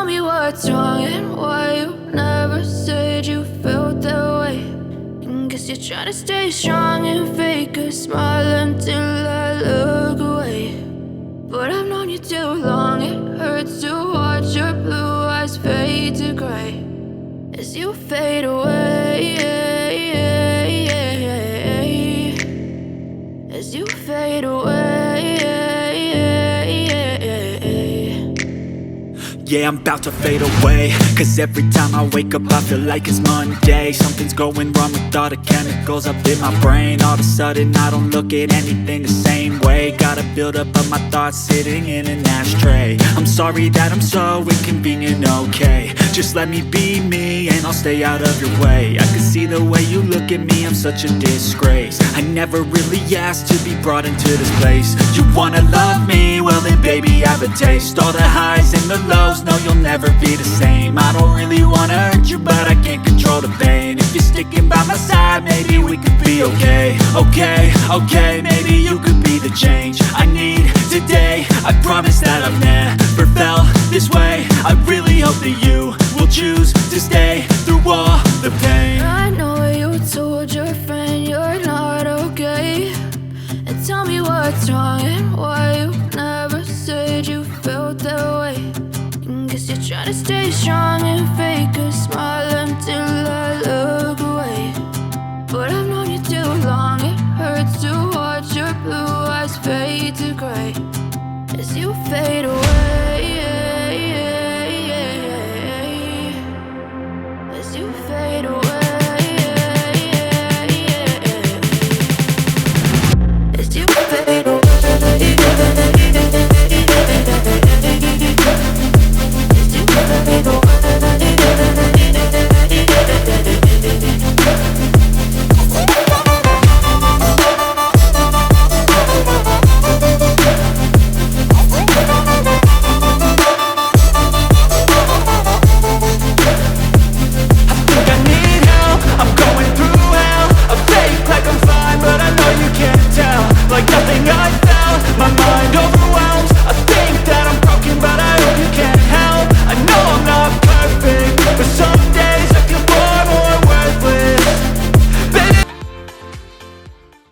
tell me what's wrong and why you never said you felt that way. And guess you're trying to stay strong and fake a smile until I look away. But I've known you too long, it hurts to watch your blue eyes fade to gray as you fade away, as you fade away. Yeah, I'm about to fade away, cause every time I wake up I feel like it's Monday. Something's going wrong with all the chemicals up in my brain. All of a sudden I don't look at anything the same way. Gotta build up of my thoughts sitting in an ashtray. I'm sorry that I'm so inconvenient, okay. Just let me be me and I'll stay out of your way. I can see the way you look at me, I'm such a disgrace. I never really asked to be brought into this place. You wanna love me? Well then baby I have a taste. All the highs and the lows, no you'll never be the same. I don't really wanna hurt you but I can't control the pain. If you're sticking by my side maybe we could be okay. Okay, maybe you could be the change I need today. I promise that I've never felt this way. I really hope that you will choose to stay through all the pain. I know you told your friend you're not okay, and tell me what's wrong and why you never said you felt that way. And guess you're trying to stay strong and fake a smile until I look away. But I've known you too long, it hurts to watch your blue eyes fade to gray as you fade away.